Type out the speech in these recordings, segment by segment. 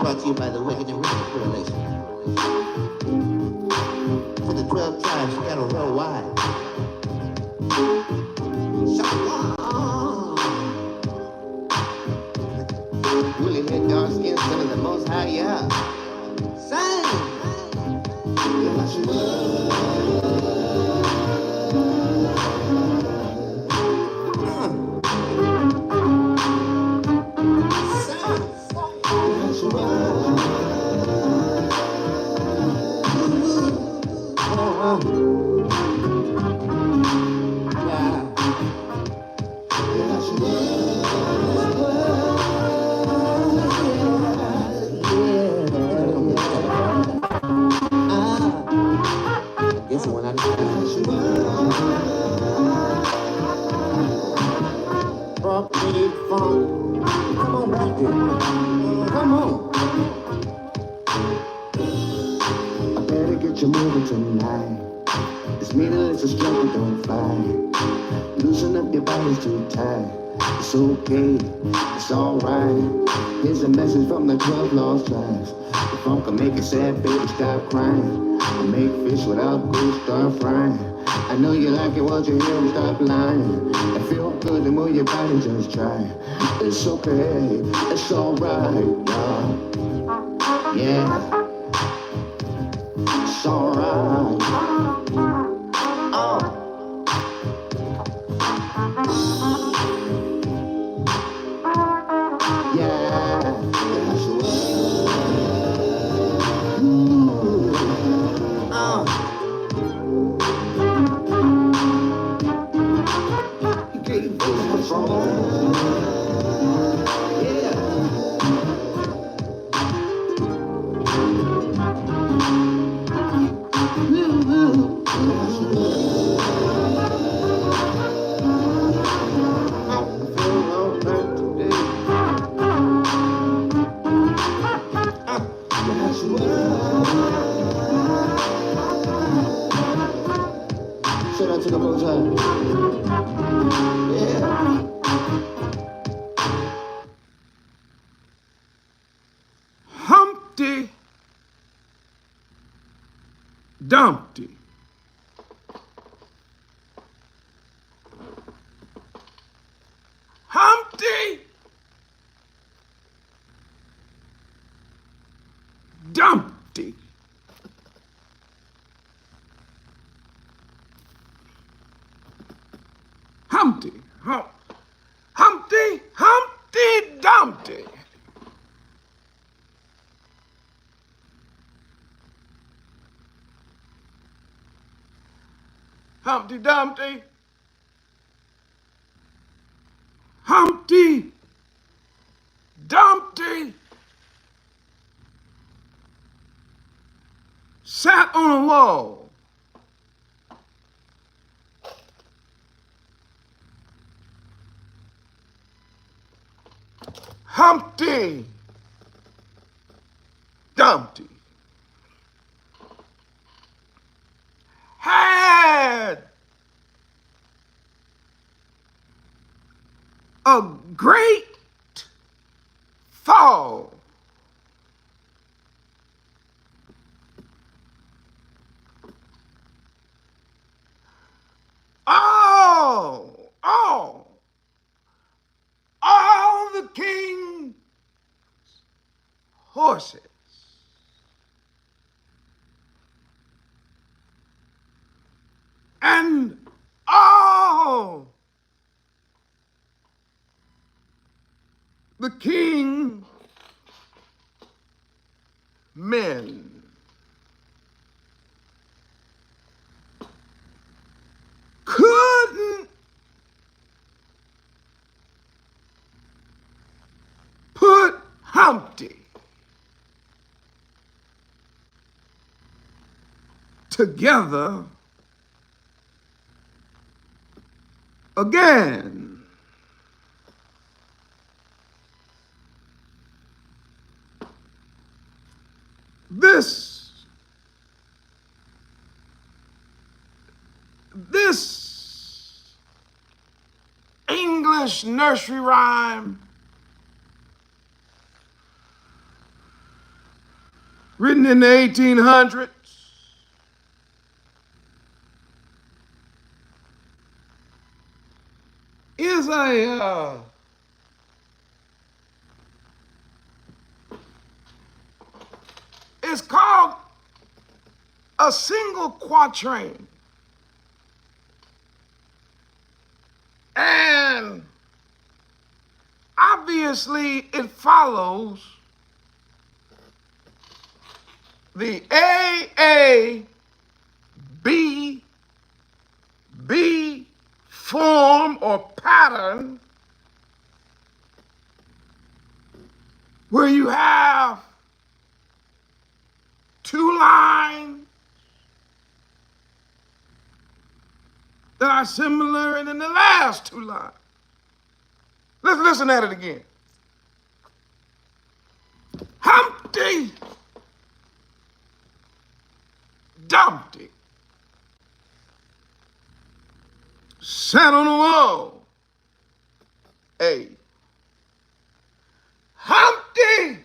Brought to you by the Wicked and Remnant Koalition. For the 12 tribes scattered worldwide. Shalom. Really hit dark skin, son of the Most High, yeah. Sing. Guess one out of Rock, beat, funk. Come on back there. Come on. I better get you moving tonight. It's meaningless to struggle, don't fight. Loosen up your body's too tight. It's okay, it's alright. Here's a message from the 12 lost tribes. The funk can make it sad, baby, stop crying. I make fish without goose, start frying. I know you like it, what you hear, stop lying. It feel good to move your body, just try. It's okay, it's alright, yeah. It's alright. Humpty Dumpty. Humpty Dumpty. Humpty, Humpty Dumpty. Humpty Dumpty. Humpty Dumpty sat on a wall. Humpty Dumpty had a great fall. All the king's horses and all the king's men couldn't put Humpty together again. This English nursery rhyme written in the 1800s. Is it's called a single quatrain. And obviously it follows the AABB form or pattern, where you have two lines that are similar, and then the last two lines. Let's listen at it again. Humpty Dumpty sat on the wall. A. Humpty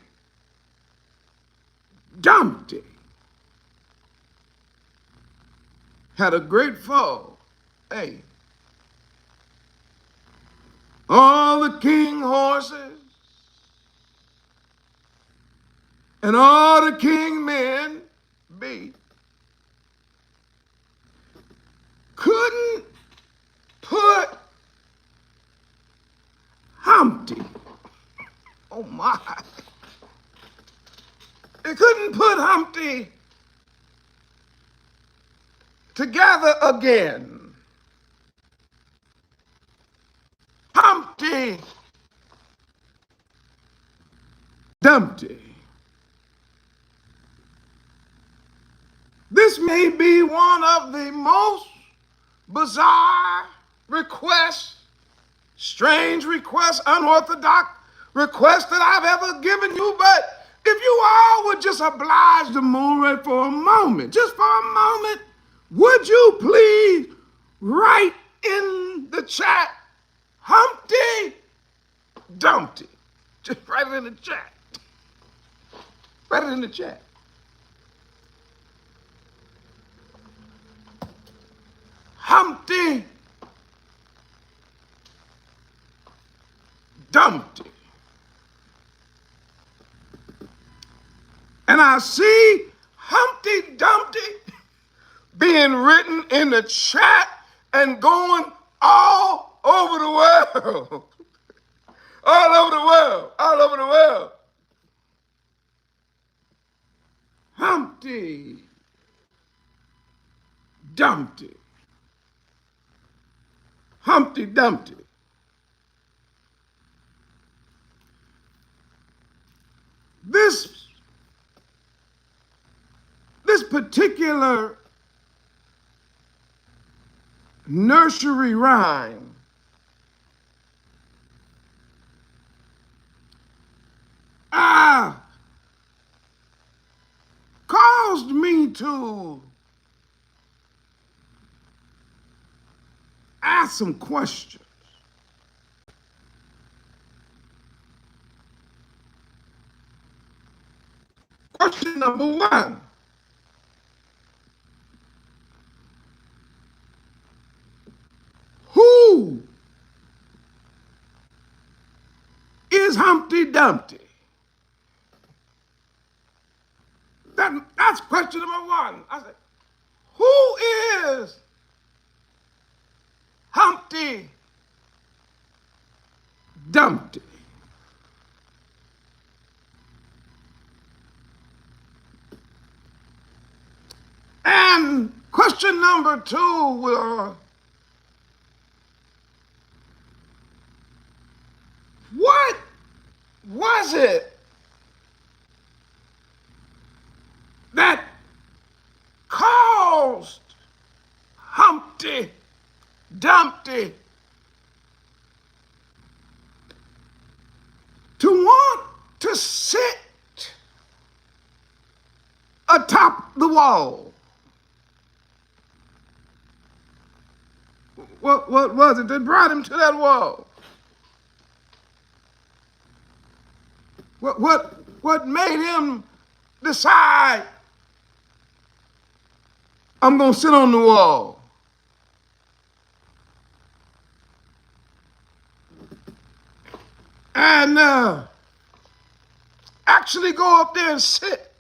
Dumpty had a great fall. A. All the king horses and all the king men, B, couldn't put Humpty, oh my, they couldn't put Humpty together again. Humpty Dumpty. This may be one of the most bizarre requests, strange requests, unorthodox requests that I've ever given you, but if you all would just oblige the moon for a moment, just for a moment, would you please write in the chat, Humpty Dumpty? Just write it in the chat. Write it in the chat. Humpty Dumpty. And I see Humpty Dumpty being written in the chat and going all over the world. All over the world. All over the world. Humpty Dumpty. Humpty Dumpty. This particular nursery rhyme caused me to ask some questions. Question number one. Who is Humpty Dumpty? That's question number one. I said, who is Humpty Dumpty? And question number two will, what was it that caused Humpty Dumpty to want to sit atop the wall? What was it that brought him to that wall? What made him decide I'm going to sit on the wall. And actually go up there and sit.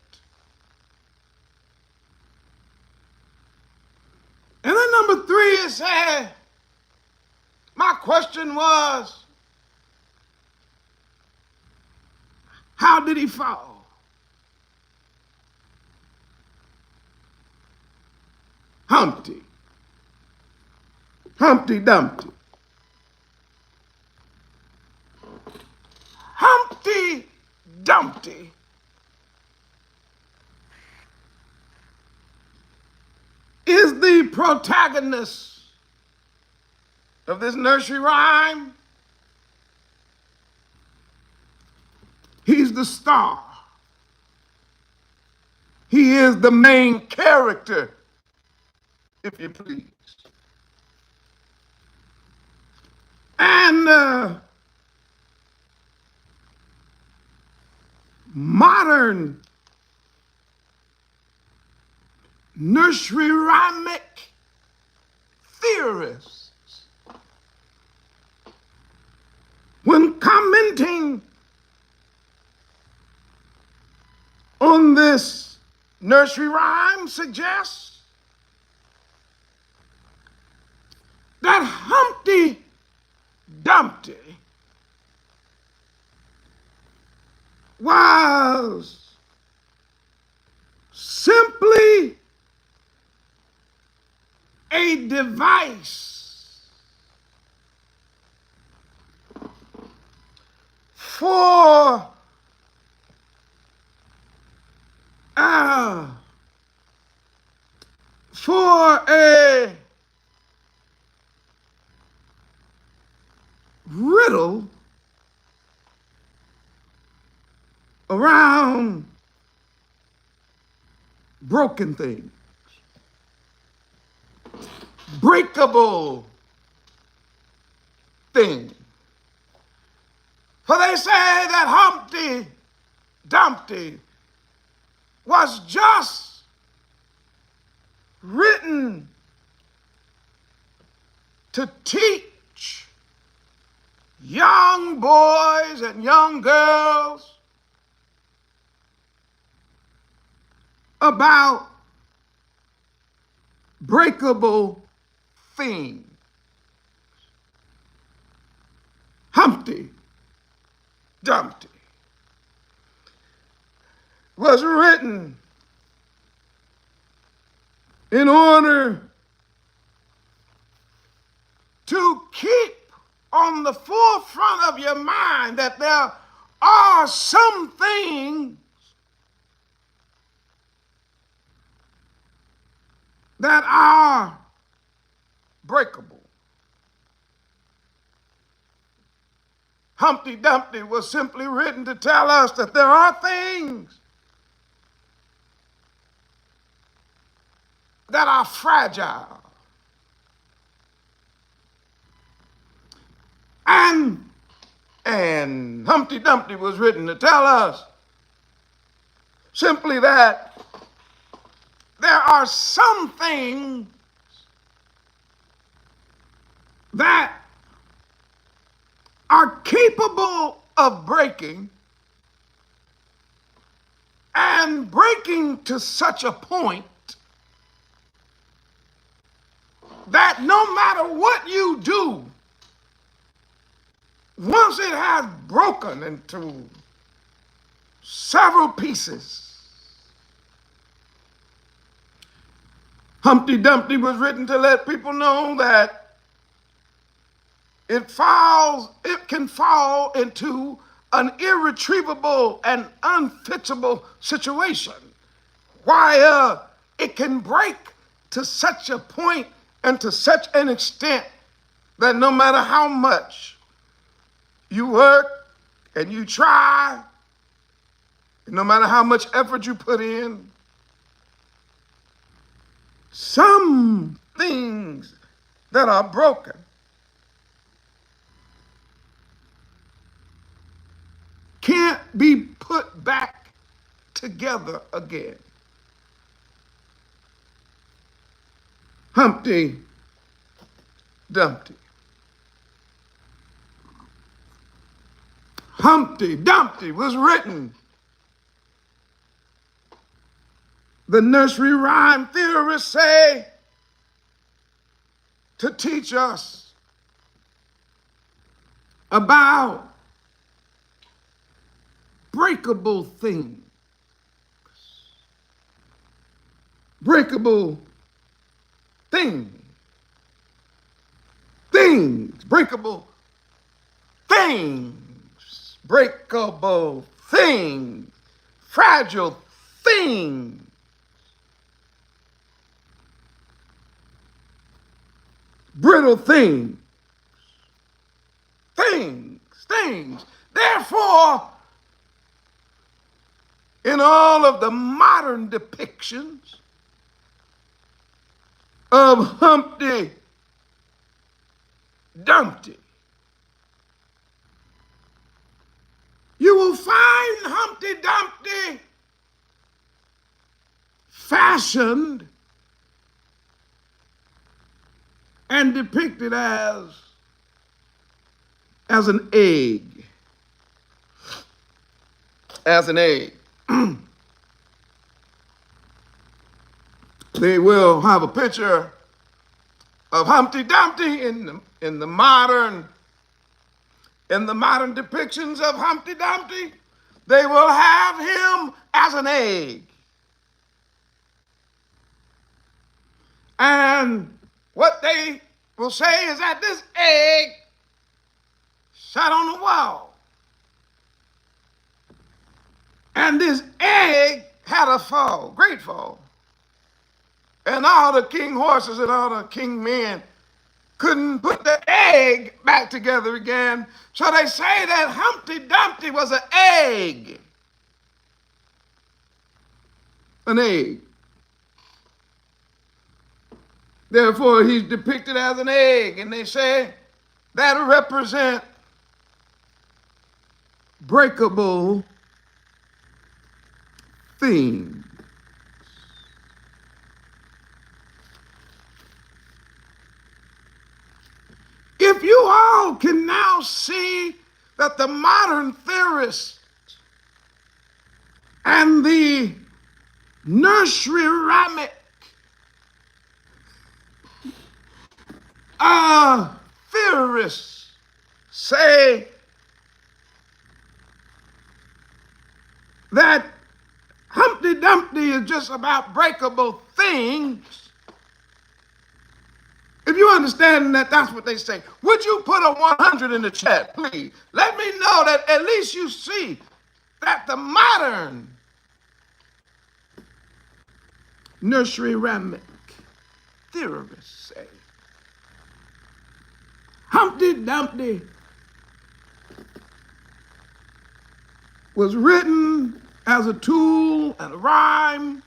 And then number three is my question was, how did he fall? Humpty Dumpty. Humpty Dumpty is the protagonist of this nursery rhyme. He's the star. He is the main character, if you please. And modern nursery rhymic theorists, when commenting on this nursery rhyme, suggests that Humpty Dumpty was simply a device for a riddle around broken things, breakable things. For they say that Humpty Dumpty was just written to teach young boys and young girls about breakable things. Humpty Dumpty was written in order to keep on the forefront of your mind that there are some things that are breakable. Humpty Dumpty was simply written to tell us that there are things that are fragile. And Humpty Dumpty was written to tell us simply that there are some things that are capable of breaking, and breaking to such a point that no matter what you do, once it has broken into several pieces. Humpty Dumpty was written to let people know that it can fall into an irretrievable and unfixable situation, while it can break to such a point and to such an extent that no matter how much you work and you try, and no matter how much effort you put in, some things that are broken can't be put back together again. Humpty Dumpty. Humpty Dumpty was written, the nursery rhyme theorists say, to teach us about breakable things. Breakable things. Things. Breakable things. Breakable things. Fragile things. Brittle things. Things. Therefore, in all of the modern depictions of Humpty Dumpty, you will find Humpty Dumpty fashioned and depicted as an egg. As an egg. They will have a picture of Humpty Dumpty in the modern depictions of Humpty Dumpty. They will have him as an egg. And what they will say is that this egg sat on the wall. And this egg had a fall, great fall. And all the king horses and all the king men couldn't put the egg back together again. So they say that Humpty Dumpty was an egg. An egg. Therefore, he's depicted as an egg. And they say that represent breakable things. If you all can now see that the modern theorists and the nursery rhymic theorists say that Humpty Dumpty is just about breakable things. If you understand that that's what they say, would you put a 100 in the chat, please? Let me know that at least you see that the modern nursery rhymic theorists say Humpty Dumpty was written as a tool and a rhyme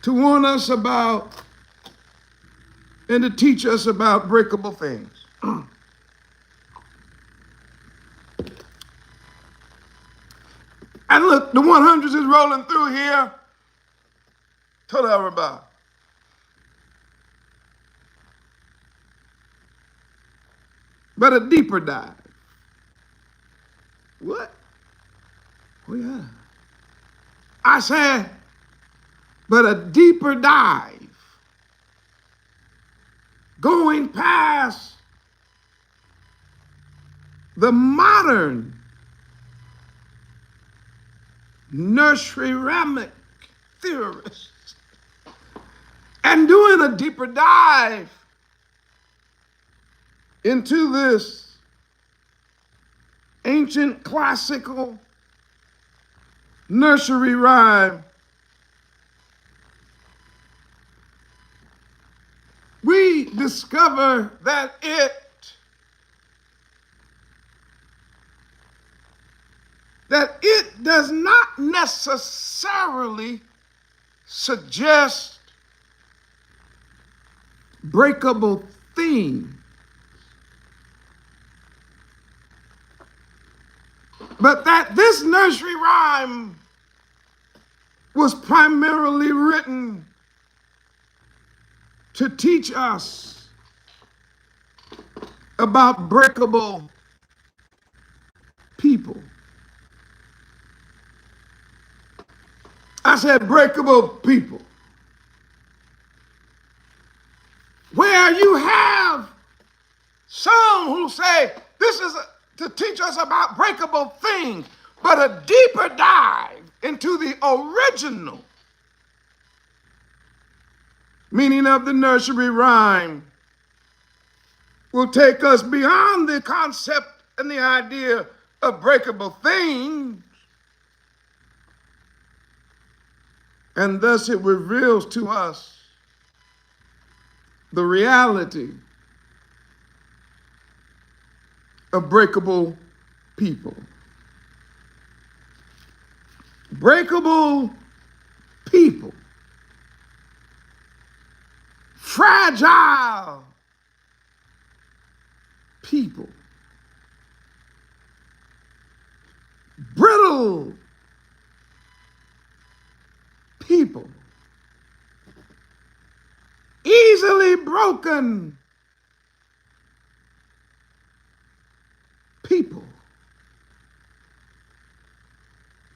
to warn us about and to teach us about breakable things. And look, the 100s is rolling through here. Told everybody. But a deeper dive. What? Oh, yeah. I said, but a deeper dive. Going past the modern nursery rhymic theorists and doing a deeper dive into this ancient classical nursery rhyme, we discover that it does not necessarily suggest breakable themes, but that this nursery rhyme was primarily written to teach us about breakable people. I said breakable people. Where you have some who say this is to teach us about breakable things, but a deeper dive into the original meaning of the nursery rhyme will take us beyond the concept and the idea of breakable things. And thus it reveals to us the reality of breakable people. Breakable people. Fragile people. Brittle people. Easily broken people.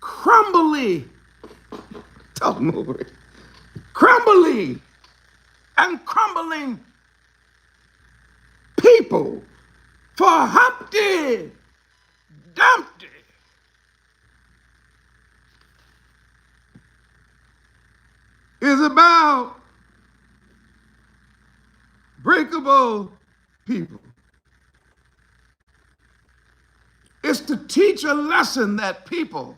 Crumbly, don't move it. Crumbly and crumbling people. For Humpty Dumpty is about breakable people. It's to teach a lesson that people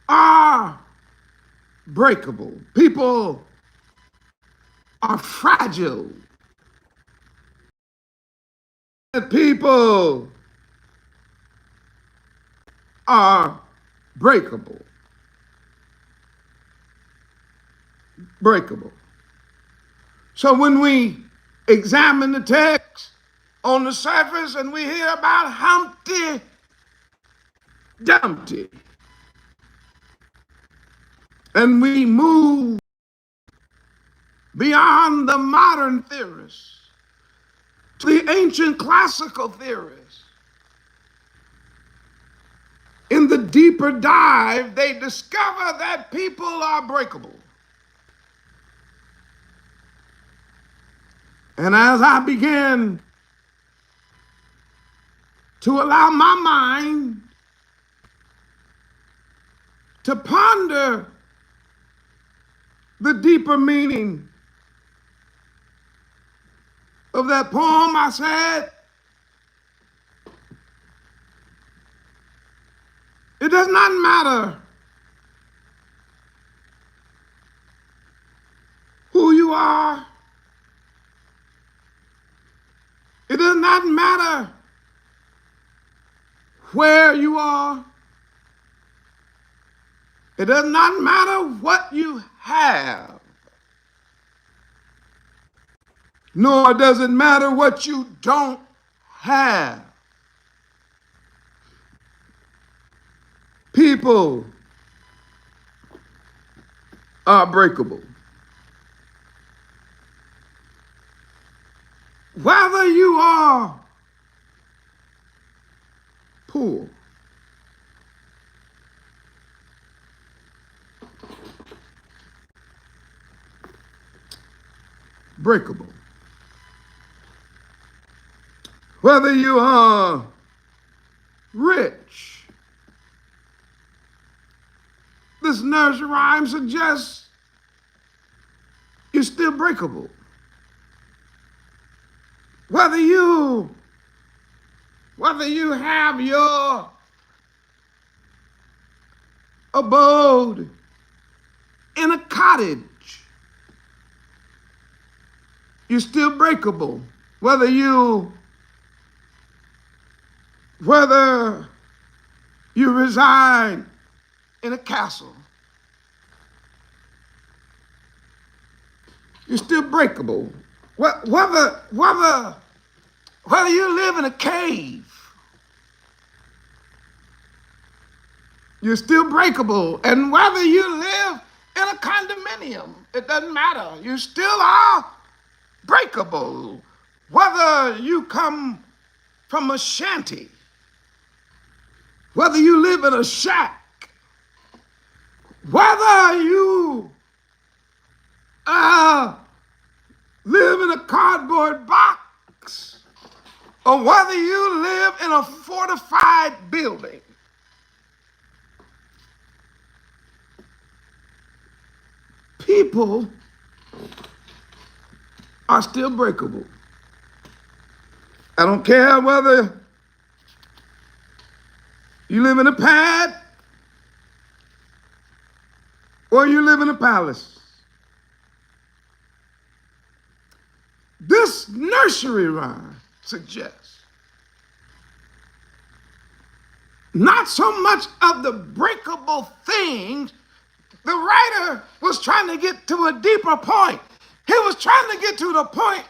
are breakable. People are fragile. People are breakable. Breakable. So when we examine the text on the surface and we hear about Humpty Dumpty, and we move beyond the modern theorists to the ancient classical theorists, in the deeper dive, they discover that people are breakable. And as I began to allow my mind to ponder the deeper meaning of that poem, I said, it does not matter who you are. It does not matter where you are. It does not matter what you have. Nor does it matter what you don't have. People are breakable. Whether you are poor, breakable. Whether you are rich, this nursery rhyme suggests you're still breakable. Whether you have your abode in a cottage, you're still breakable. Whether you reside in a castle, you're still breakable. Whether you live in a cave You're still breakable. And whether you live in a condominium, it doesn't matter. You still are breakable. Whether you come from a shanty, whether you live in a shack, whether you live in a cardboard box, or whether you live in a fortified building, people are still breakable. I don't care whether you live in a pad or you live in a palace. This nursery rhyme suggests not so much of the breakable things. The writer was trying to get to a deeper point. He was trying to get to the point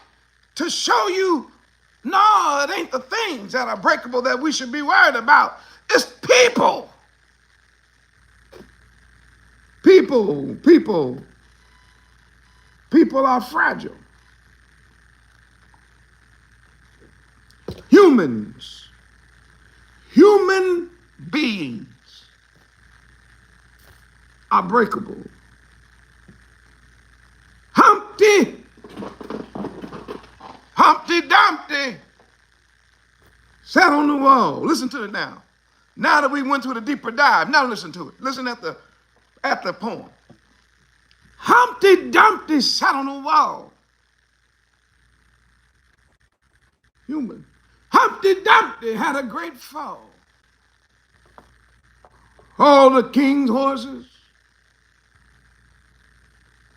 to show you, no, it ain't the things that are breakable that we should be worried about. It's people. People are fragile. Human beings are breakable. Humpty Dumpty sat on the wall. Listen to it now. Now that we went to the deeper dive, now listen to it. Listen at the poem. Humpty Dumpty sat on the wall. Human. Humpty Dumpty had a great fall. All the king's horses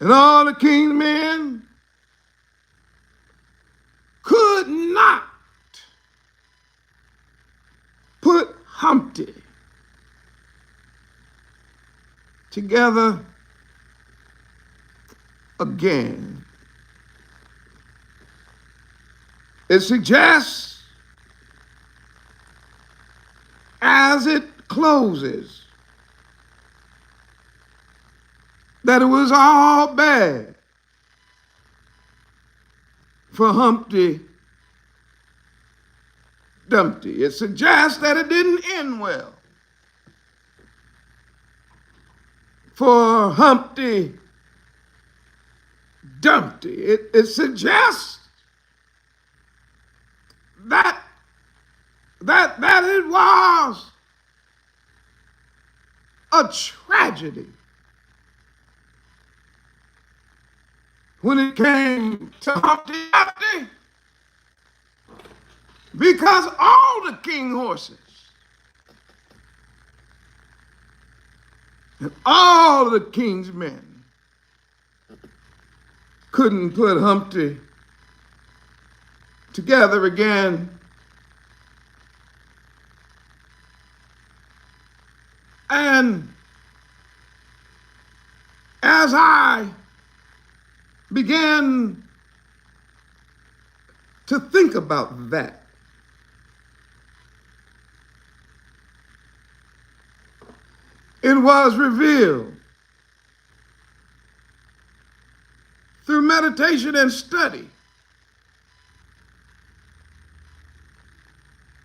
and all the king's men could not put Humpty together again. It suggests, as it closes, that it was all bad for Humpty Dumpty. It suggests that it didn't end well for Humpty Dumpty. It suggests that it was a tragedy when it came to Humpty Dumpty, because all the king horses and all the king's men couldn't put Humpty together again. And as I began to think about that, it was revealed through meditation and study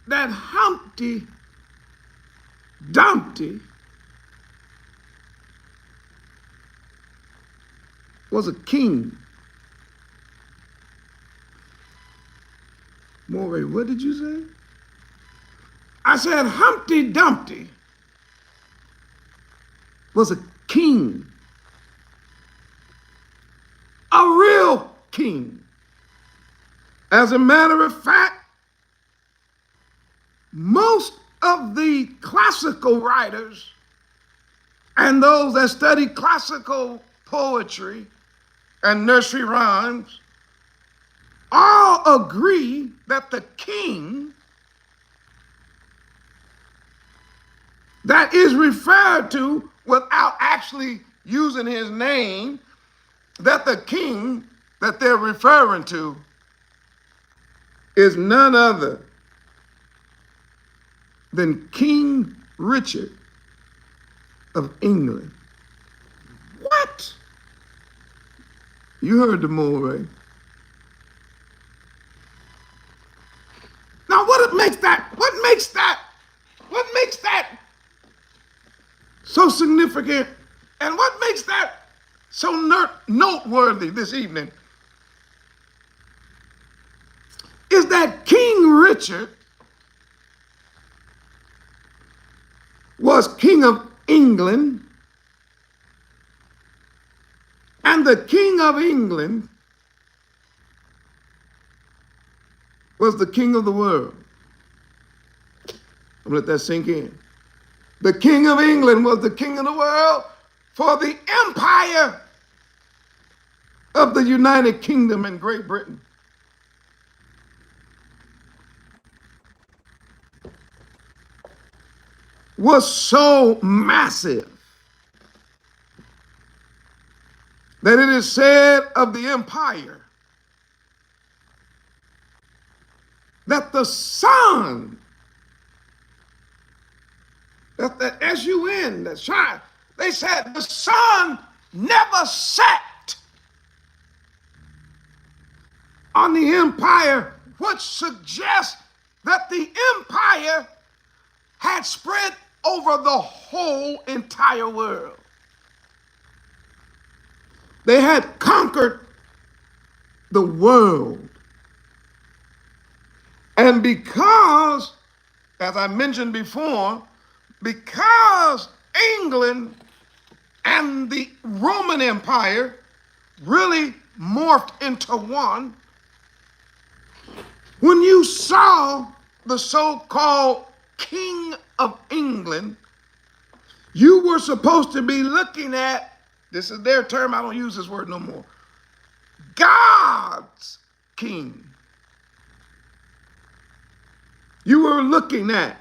that Humpty Dumpty was a king. Morey, what did you say? I said Humpty Dumpty was a king. A real king. As a matter of fact, most of the classical writers and those that study classical poetry and nursery rhymes all agree that the king that is referred to without actually using his name, that the king that they're referring to is none other than King Richard of England. What? You heard the Moray. Now what makes that so significant, and what makes that so noteworthy this evening is that King Richard was King of England, and the King of England was the king of the world. I'm gonna let that sink in. The King of England was the king of the world for the empire of the United Kingdom and Great Britain. Was so massive that it is said of the empire that the sun, that S-U-N, that shine, they said the sun never set on the empire, which suggests that the empire had spread over the whole entire world. They had conquered the world. And because, as I mentioned before, because England and the Roman Empire really morphed into one, when you saw the so-called King of England, you were supposed to be looking at, this is their term, I don't use this word no more, God's king. You were looking at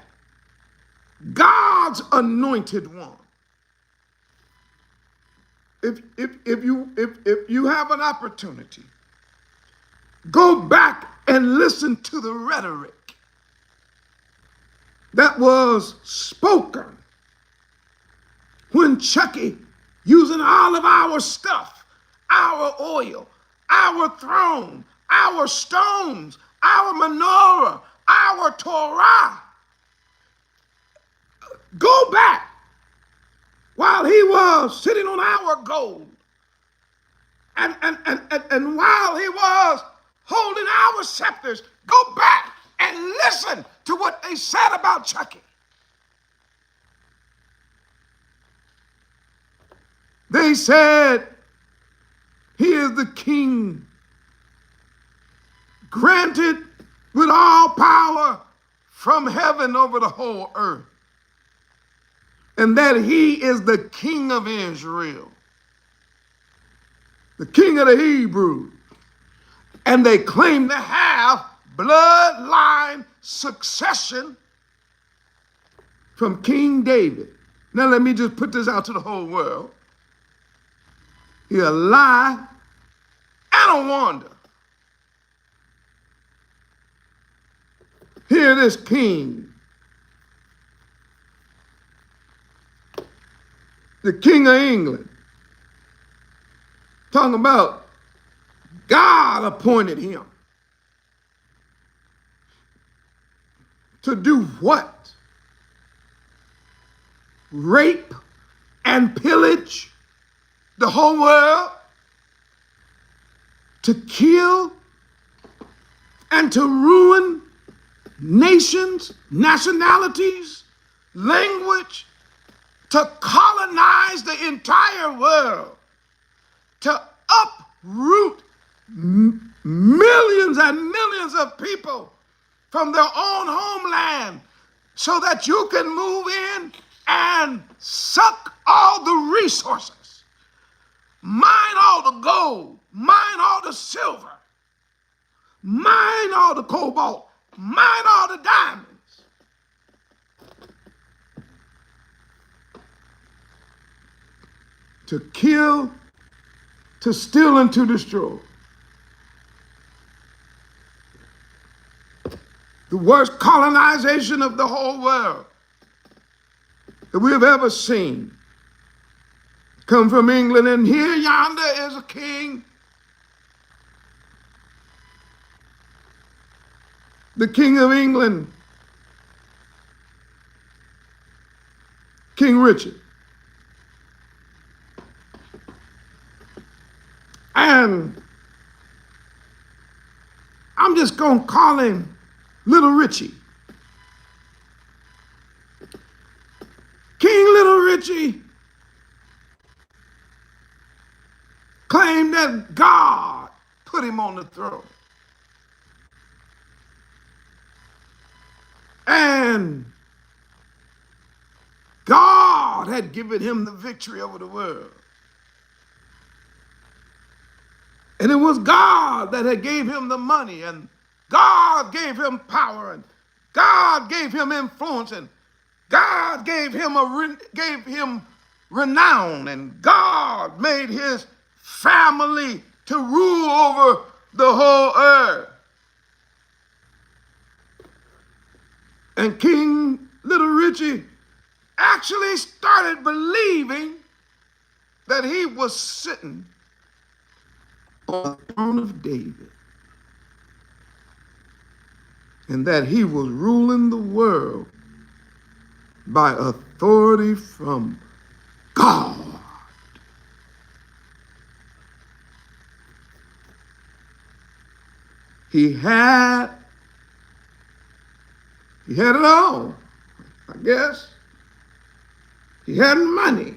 God's anointed one. If you have an opportunity, go back and listen to the rhetoric that was spoken when Chucky, using all of our stuff, our oil, our throne, our stones, our menorah, our Torah, go back while he was sitting on our gold and while he was holding our scepters, go back and listen to what they said about Chucky. They said he is the king granted with all power from heaven over the whole earth, and that he is the king of Israel, the king of the Hebrews, and they claim to have bloodline succession from King David. Now let me just put this out to the whole world. He's a lie and a wonder. Hear this king, the King of England, talking about God appointed him to do what? Rape and pillage the whole world, to kill and to ruin nations, nationalities, language, to colonize the entire world, to uproot millions and millions of people from their own homeland so that you can move in and suck all the resources, mine all the gold, mine all the silver, mine all the cobalt, mine all the diamonds. To kill, to steal, and to destroy. The worst colonization of the whole world that we have ever seen. come from England, and here yonder is a king. The King of England, King Richard. And I'm just going to call him Little Richie. King Little Richie claimed that God put him on the throne. And God had given him the victory over the world. And it was God that had gave him the money, and God gave him power, and God gave him influence, and God gave him renown, and God made his family to rule over the whole earth. And King Little Richie actually started believing that he was sitting on the throne of David, and that he was ruling the world by authority from God. He had it all, I guess. He had money.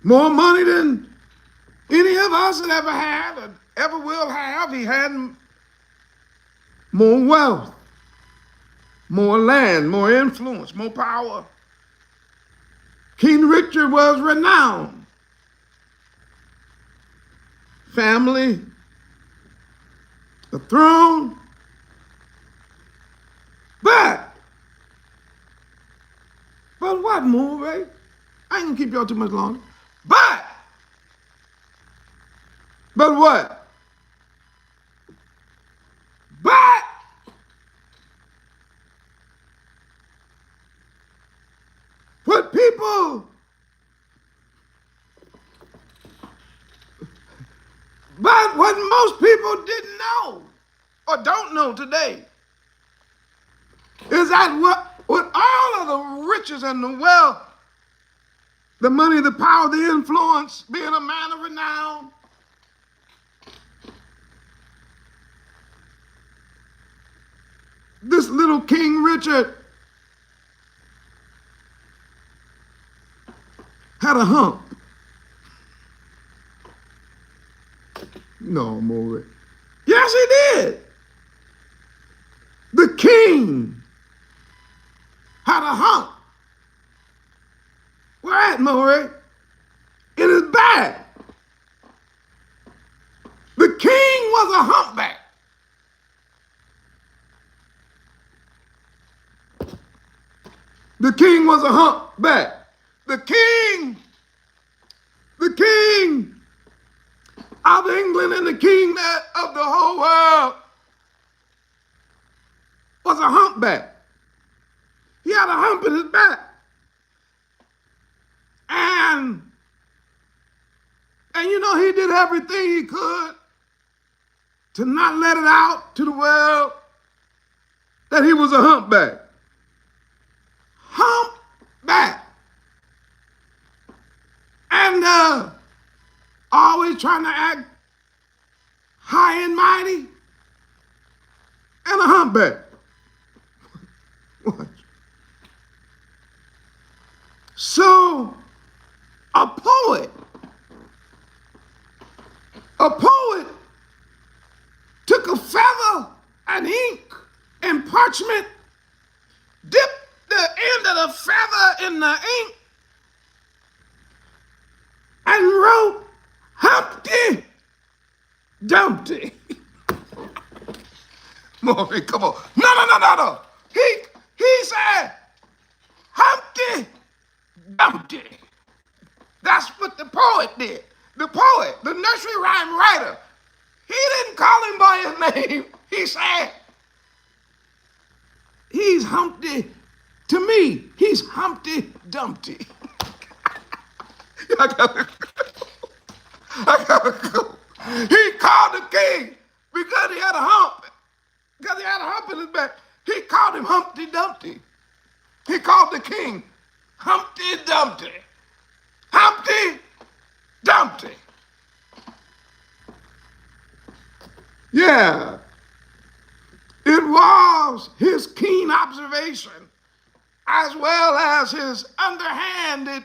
More money than any of us had ever had or ever will have. He had more wealth, more land, more influence, more power. King Richard was renowned. Family, the throne. But what, Morehyosh? I ain't gonna keep y'all too much longer. But what? But what people, but what most people didn't know or don't know today is that with all of the riches and the wealth, the money, the power, the influence, being a man of renown, this little King Richard had a hump. No, Morehyosh. Yes, he did. The king had a hump. Where at, Morehyosh? In his back. The king was a humpback. The king was a humpback. The king of England and the king of the whole world was a humpback. He had a hump in his back. And you know, he did everything he could to not let it out to the world that he was a humpback. Humpback. And always trying to act high and mighty, and a humpback. What? So a poet took a feather and ink and parchment, dipped the end of the feather in the ink, and wrote Humpty Dumpty. Morehyosh, come on. No. He said Humpty Dumpty. That's what the poet did. The poet, the nursery rhyme writer, he didn't call him by his name. He said, he's Humpty, to me, he's Humpty Dumpty. I gotta go. I gotta go. He called the king because he had a hump. Because he had a hump in his back. He called him Humpty Dumpty. He called the king Humpty Dumpty. Humpty Dumpty. Yeah. It was his keen observation as well as his underhanded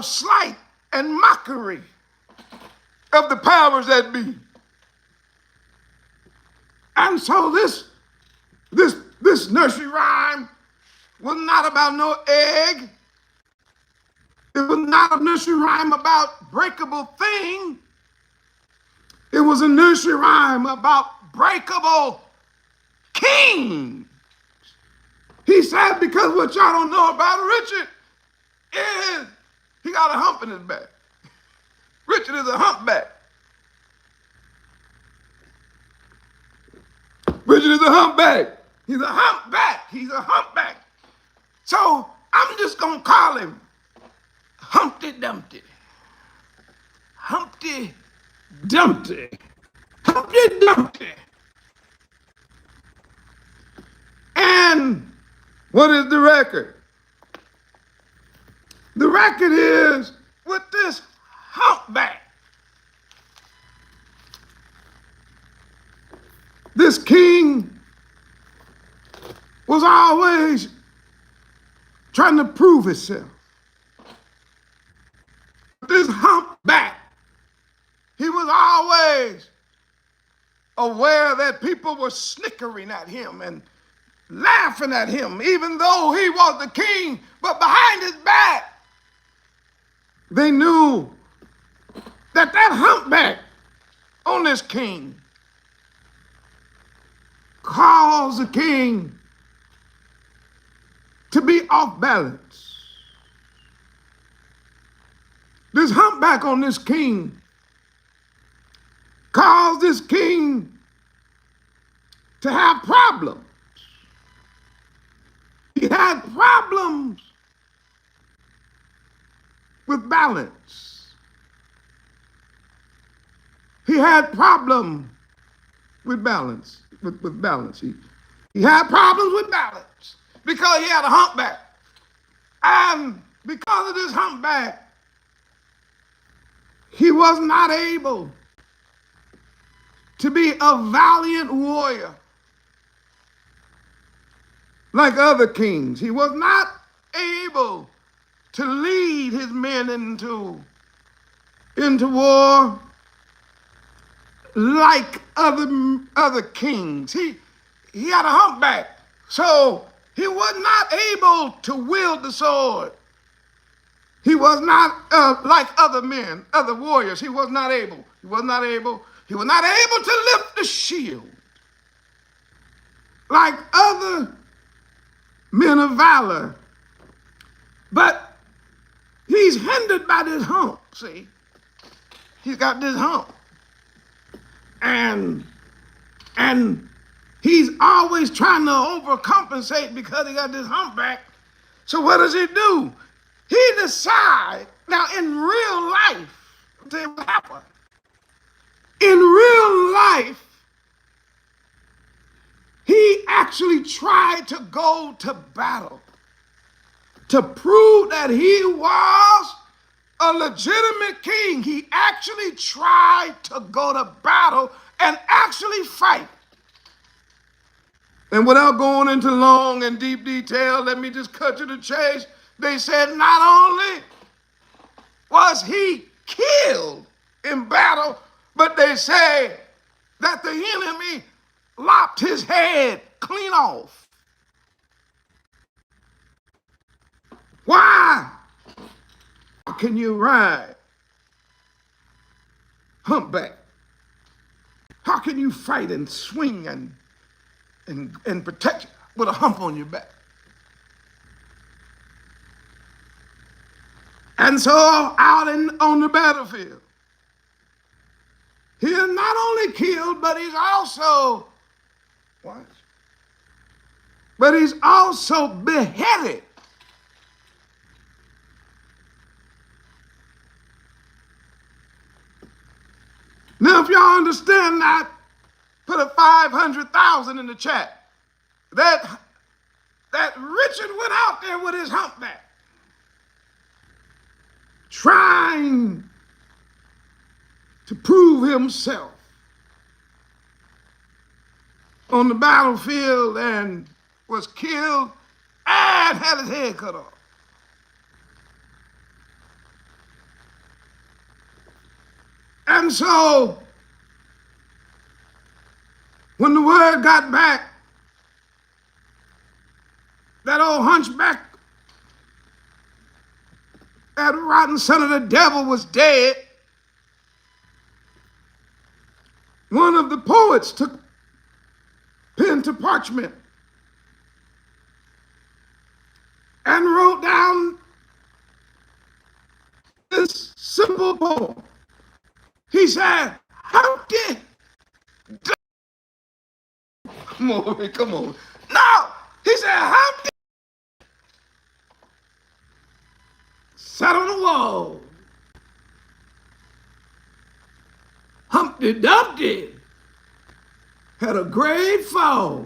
slight and mockery of the powers that be. And so this nursery rhyme was not about no egg. It was not a nursery rhyme about breakable thing. It was a nursery rhyme about breakable kings. He said, because what y'all don't know about Richard is he got a hump in his back. Richard is a humpback. Richard is a humpback. He's a humpback. He's a humpback. So I'm just going to call him Humpty Dumpty. Humpty Dumpty. Humpty Dumpty. And what is the record? The record is with this humpback. This king was always trying to prove himself. This humpback, he was always aware that people were snickering at him and laughing at him, even though he was the king, but behind his back, they knew that humpback on this king caused the king to be off balance. This humpback on this king caused this king to have problems. He had problems with balance. He had problem with balance. With balance. He had problems with balance because he had a humpback. And because of this humpback, he was not able to be a valiant warrior like other kings. He was not able to lead his men into war like other kings. He had a humpback, so he was not able to wield the sword. He was not like other men, other warriors. He was not able. He was not able to lift the shield like other men of valor. But he's hindered by this hump, see? He's got this hump. And he's always trying to overcompensate because he got this humpback. So what does he do? He decides, now in real life, I'll tell you what happened. In real life, he actually tried to go to battle to prove that he was a legitimate king. He actually tried to go to battle and actually fight. And without going into long and deep detail, let me just cut to the chase. They said not only was he killed in battle, but they say that the enemy lopped his head clean off. Why? How can you ride humpback? How can you fight and swing and protect with a hump on your back? And so out on the battlefield, he is not only killed, but he's also, watch, but he's also beheaded. understand that? Put a 500,000 in the chat. That Richard went out there with his humpback, trying to prove himself on the battlefield, and was killed and had his head cut off. And so when the word got back that old hunchback, that rotten son of the devil, was dead, one of the poets took pen to parchment and wrote down this simple poem. He said, Humpty Dumpty. Come on, come on. No, he said, Humpty sat on the wall. Humpty Dumpty had a great fall.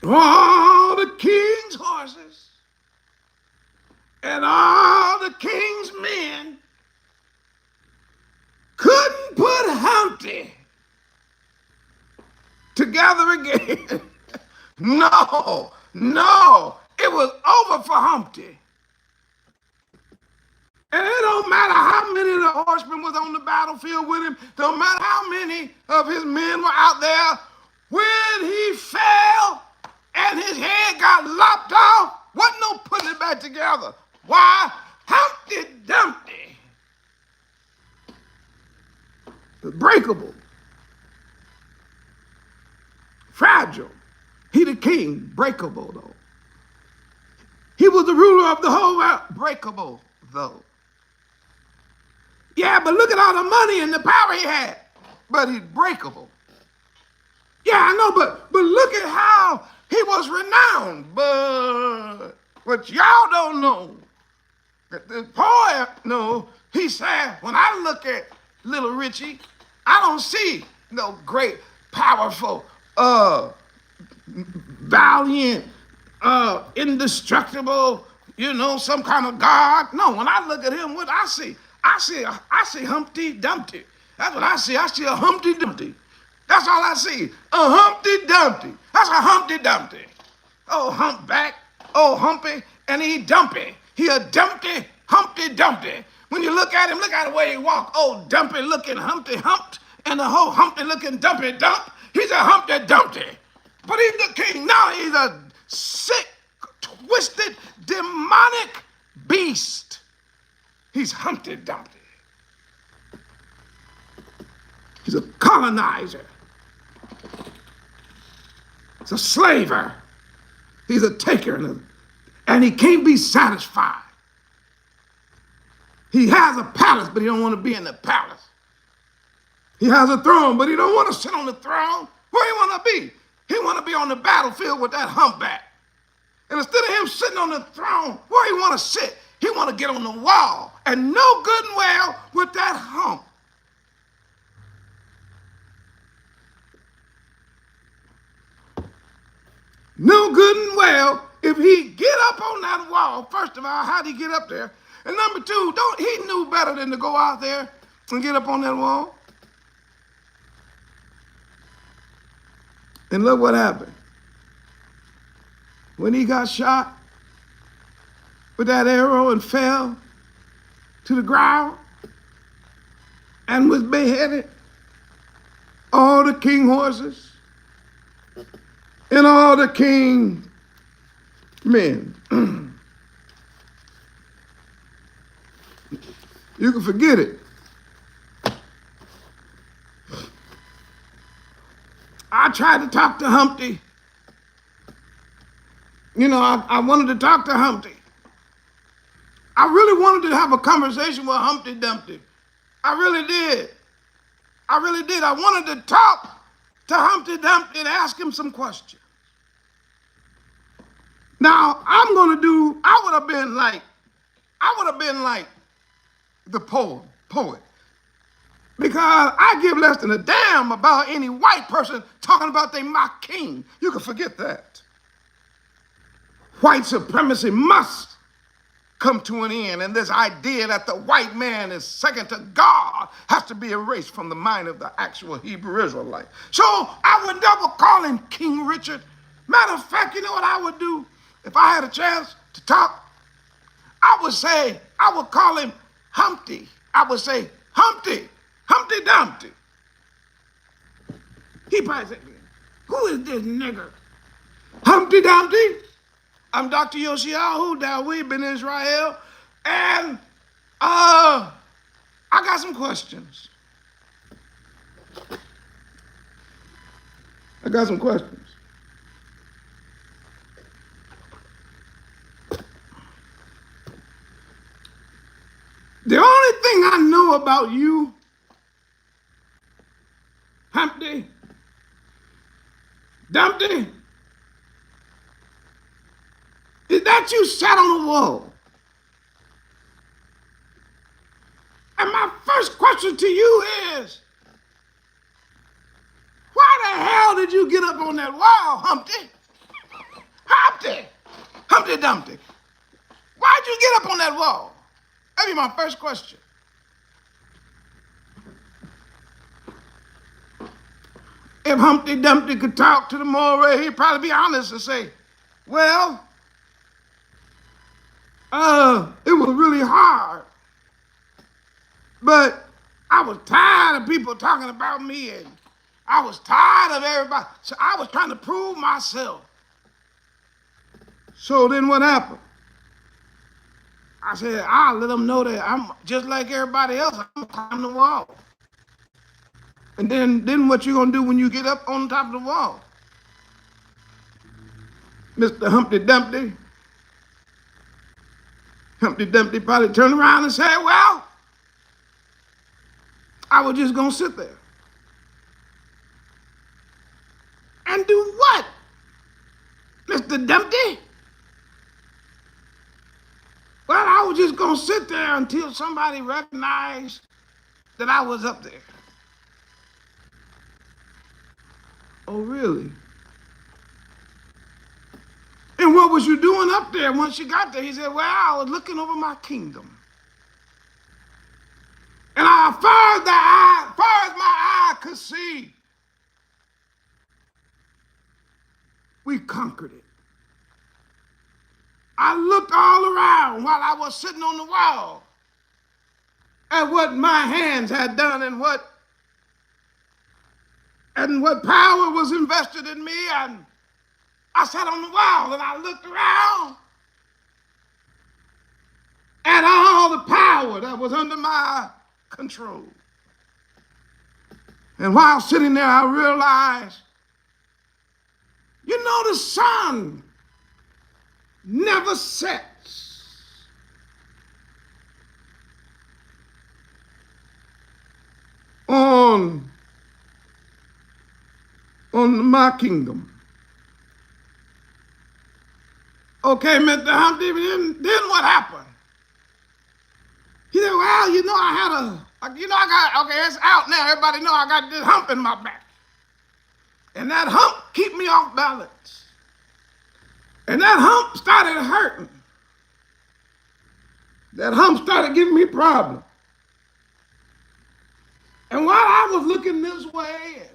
All the king's horses and all the king's men couldn't put Humpty together again. No, it was over for Humpty. And it don't matter how many of the horsemen was on the battlefield with him, don't matter how many of his men were out there, when he fell and his head got lopped off, wasn't no putting it back together. Why? Humpty Dumpty was breakable, fragile. He the king, breakable though. He was the ruler of the whole world, breakable though. Yeah, but look at all the money and the power he had. But he's breakable. Yeah, I know, but look at how he was renowned. But what y'all don't know, that the poet know, he said, when I look at little Richie, I don't see no great, powerful, valiant, indestructible, some kind of God. No, when I look at him, what I see? I see Humpty Dumpty. That's what I see. I see a Humpty Dumpty. That's all I see. A Humpty Dumpty. That's a Humpty Dumpty. Oh, humpback. Oh, humpy. And he dumpy. He a dumpty, Humpty Dumpty. When you look at him, look at the way he walk. Oh, dumpy looking Humpty humped. And the whole Humpty looking dumpy dump. He's a Humpty Dumpty. But he's the king. Now he's a sick, twisted, demonic beast. He's Humpty Dumpty. He's a colonizer. He's a slaver. He's a taker, and he can't be satisfied. He has a palace, but he don't want to be in the palace. He has a throne, but he don't want to sit on the throne. Where he want to be? He want to be on the battlefield with that humpback. And instead of him sitting on the throne, where he want to sit? He want to get on the wall, and no good and well with that hump. No good and well if he get up on that wall. First of all, how'd he get up there? And number two, he knew better than to go out there and get up on that wall. And look what happened. When he got shot with that arrow and fell to the ground and was beheaded, all the king horses and all the king men. You can forget it. I tried to talk to Humpty. I wanted to talk to Humpty. I really wanted to have a conversation with Humpty Dumpty. I really did. I wanted to talk to Humpty Dumpty and ask him some questions. Now, I would have been like the poet. Because I give less than a damn about any white person talking about they my king. You can forget that. White supremacy must come to an end, and this idea that the white man is second to God has to be erased from the mind of the actual Hebrew Israelite. So I would never call him King Richard. Matter of fact, you know what I would do if I had a chance to talk? I would call him Humpty. I would say, Humpty Dumpty. He probably say, who is this nigger? Humpty Dumpty. I'm Dr. Yoshiyahu that we've been in Israel, and I got some questions. The only thing I know about you, Humpty Dumpty, is that you sat on a wall. And my first question to you is, why the hell did you get up on that wall, Humpty? Humpty Dumpty. Why'd you get up on that wall? That'd be my first question. If Humpty Dumpty could talk to the Moreh, he'd probably be honest and say, well, it was really hard, but I was tired of people talking about me, and I was tired of everybody, so I was trying to prove myself. So then what happened? I said, I'll let them know that I'm just like everybody else. I'm gonna climb the wall. And then what you gonna do when you get up on top of the wall? Mr. Humpty Dumpty. Humpty Dumpty probably turned around and said, well, I was just gonna sit there. And do what, Mr. Dumpty? Well, I was just gonna sit there until somebody recognized that I was up there. Oh, really? And what was you doing up there once you got there? He said, well, I was looking over my kingdom. And as far as my eye could see, we conquered it. I looked all around while I was sitting on the wall at what my hands had done and what power was invested in me, and I sat on the wall and I looked around at all the power that was under my control. And while sitting there, I realized, you know, the sun never sets. On my kingdom. Okay, Mr. Humpty, then what happened? He said, well, you know, it's out now. Everybody know I got this hump in my back. And that hump keep me off balance. And that hump started hurting. That hump started giving me problems. And while I was looking this way and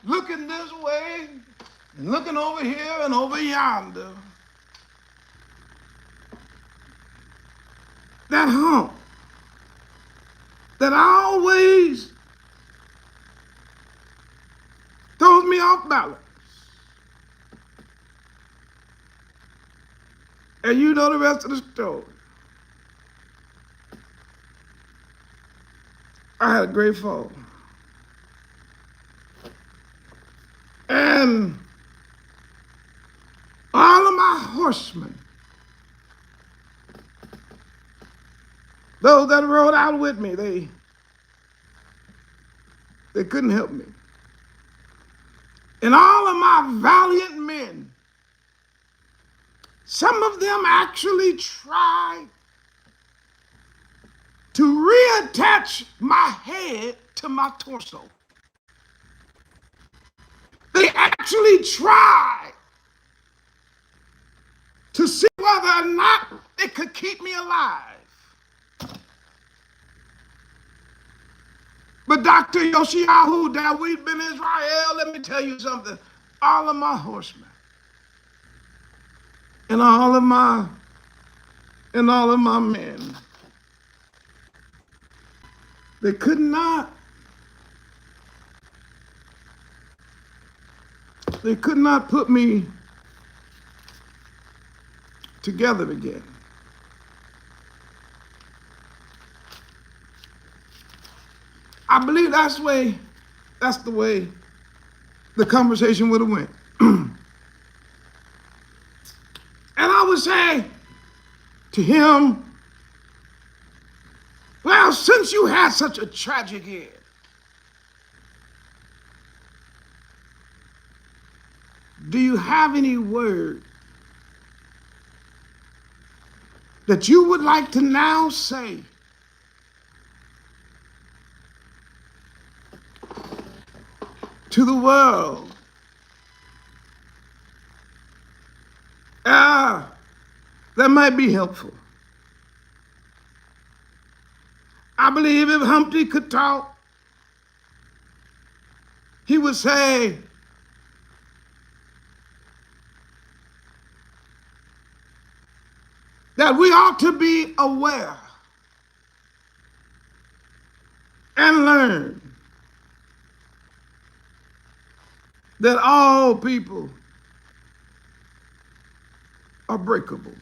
looking this way and looking over here and over yonder, that hump that always throws me off balance. And you know the rest of the story. I had a great fall. And all of my horsemen, those that rode out with me, they couldn't help me. And all of my valiant men, some of them actually tried to reattach my head to my torso. They actually tried to see whether or not it could keep me alive. But Dr. Yoshiyahu, that we've been in Israel, let me tell you something. All of my horsemen and all of my men, they could not put me together again. I believe that's the way the conversation would have went. And I would say to him, well, since you had such a tragic end, do you have any word that you would like to now say to the world? That might be helpful. I believe if Humpty could talk, he would say, that we ought to be aware and learn that all people are breakable.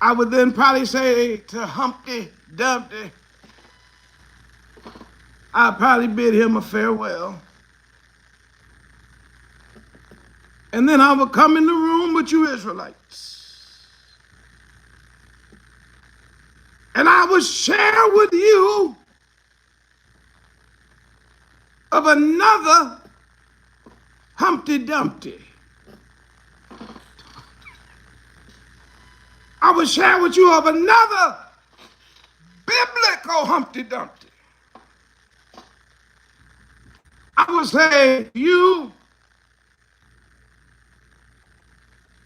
I would then probably say to Humpty Dumpty, I'd probably bid him a farewell. And then I would come in the room with you Israelites. And I would share with you of another Humpty Dumpty. I would share with you of another biblical Humpty Dumpty. I would say to you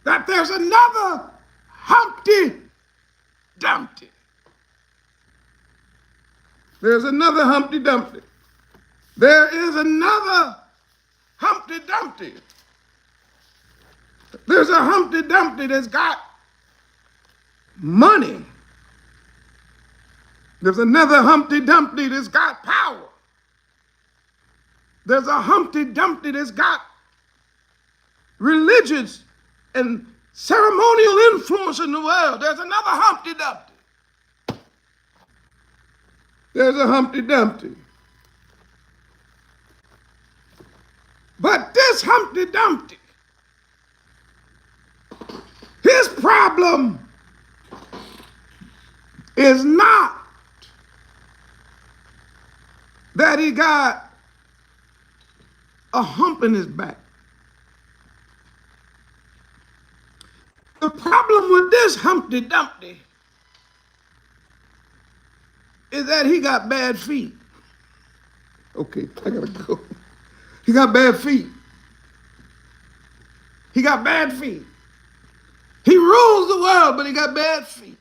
that there's another Humpty Dumpty. There's another Humpty Dumpty. There is another Humpty Dumpty. There's a Humpty Dumpty that's got money. There's another Humpty Dumpty that's got power. There's a Humpty Dumpty that's got religious and ceremonial influence in the world. There's another Humpty Dumpty. There's a Humpty Dumpty. But this Humpty Dumpty, his problem is not that he got a hump in his back. The problem with this Humpty Dumpty is that he got bad feet. Okay, I gotta go. He got bad feet. He got bad feet. He rules the world, but he got bad feet.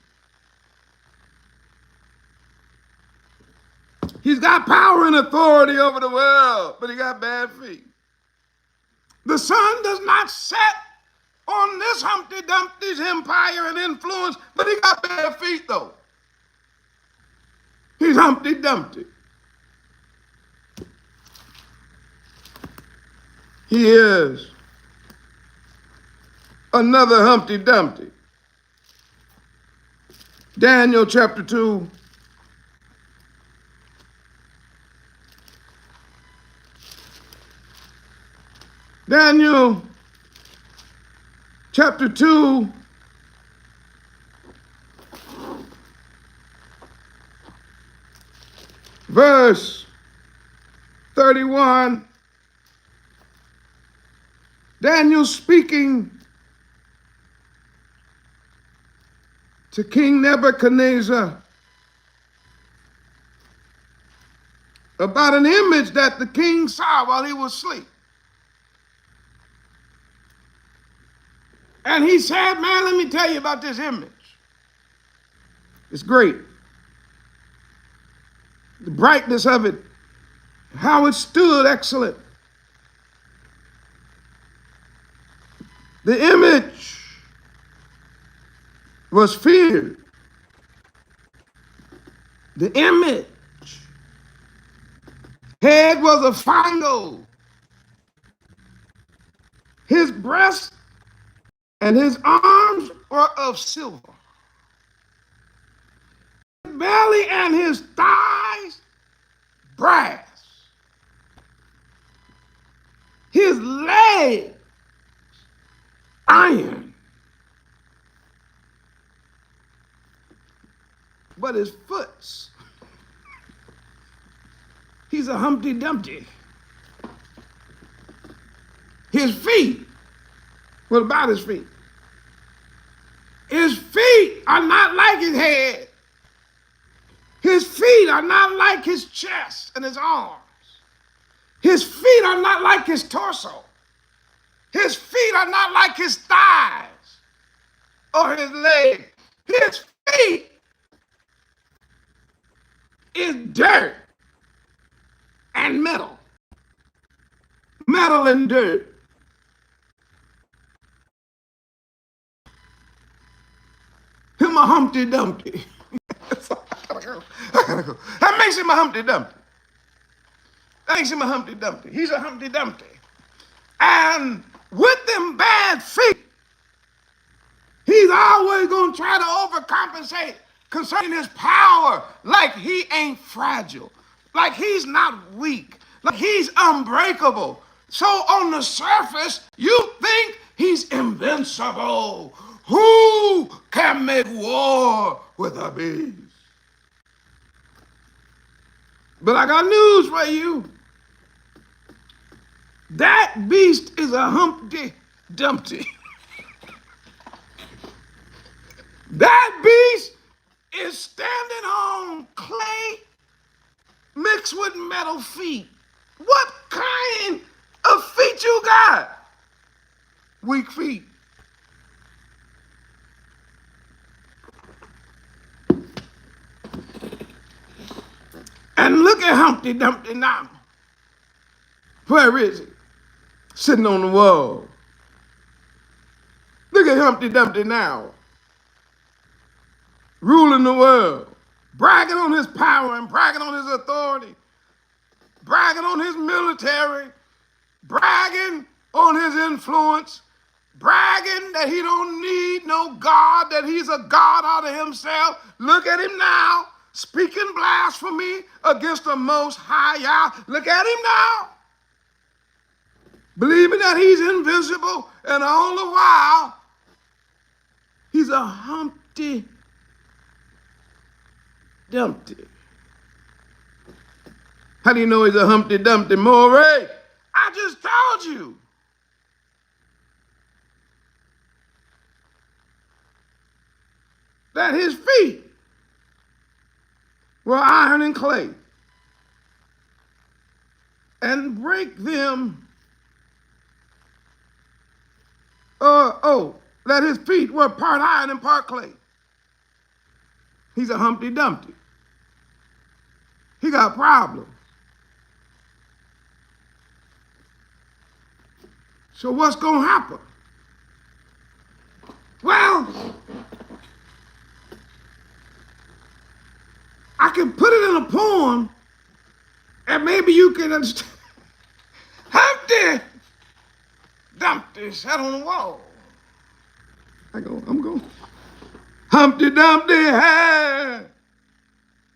He's got power and authority over the world, but he got bad feet. The sun does not set on this Humpty Dumpty's empire and influence, but he got bad feet though. He's Humpty Dumpty. He is another Humpty Dumpty. Daniel chapter 2. Daniel chapter 2, verse 31 Daniel speaking to King Nebuchadnezzar about an image that the king saw while he was asleep. And he said, man, let me tell you about this image. It's great. The brightness of it, how it stood, excellent. The image was feared. The image head was of fine gold. His breast and his arms were of silver. His belly and his thighs, brass. His legs, iron. But his foots, he's a Humpty Dumpty. His feet, what about his feet? His feet are not like his head. His feet are not like his chest and his arms. His feet are not like his torso. His feet are not like his thighs or his legs. His feet is dirt and metal. Metal and dirt. Him a Humpty Dumpty. I gotta go. That makes him a Humpty Dumpty. That makes him a Humpty Dumpty. He's a Humpty Dumpty. And with them bad feet, he's always gonna try to overcompensate concerning his power, like he ain't fragile, like he's not weak, like he's unbreakable. So on the surface, you think he's invincible. Who can make war with a beast? But I got news for you. That beast is a Humpty Dumpty. That beast is standing on clay mixed with metal feet. What kind of feet you got? Weak feet. And look at Humpty Dumpty now. Where is he? Sitting on the wall. Look at Humpty Dumpty now. Ruling the world. Bragging on his power and bragging on his authority. Bragging on his military. Bragging on his influence. Bragging that he don't need no God, that he's a God out of himself. Look at him now. Speaking blasphemy against the Most High Yah. Look at him now. Believing that he's invisible, and all the while, he's a Humpty Dumpty. How do you know he's a Humpty Dumpty, Moreh? I just told you. That his feet were iron and clay, and break them. That his feet were part iron and part clay. He's a Humpty Dumpty. He got problems. So what's going to happen? Well, I can put it in a poem, and maybe you can understand. Humpty Dumpty sat on the wall. I'm going. Humpty Dumpty had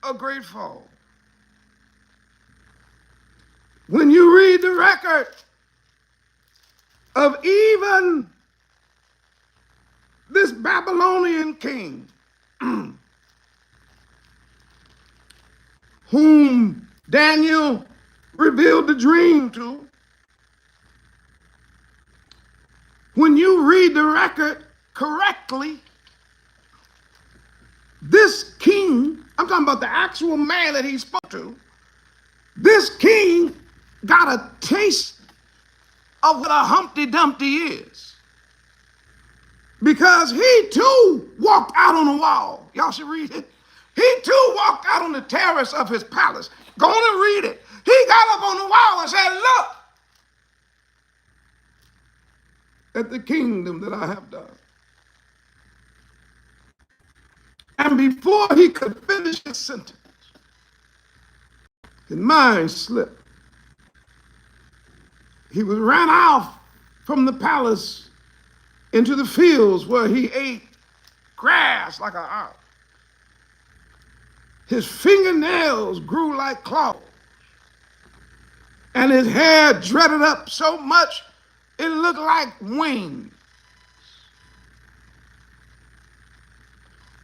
a great fall. When you read the record of even this Babylonian king, whom Daniel revealed the dream to, when you read the record correctly, this king, I'm talking about the actual man that he spoke to, this king got a taste of what a Humpty Dumpty is. Because he too walked out on the wall. Y'all should read it. He too walked out on the terrace of his palace. Go on and read it. He got up on the wall and said, look at the kingdom that I have done. And before he could finish his sentence, his mind slipped. He was ran off from the palace into the fields where he ate grass like an ox. His fingernails grew like claws, and his hair dreaded up so much it looked like wings.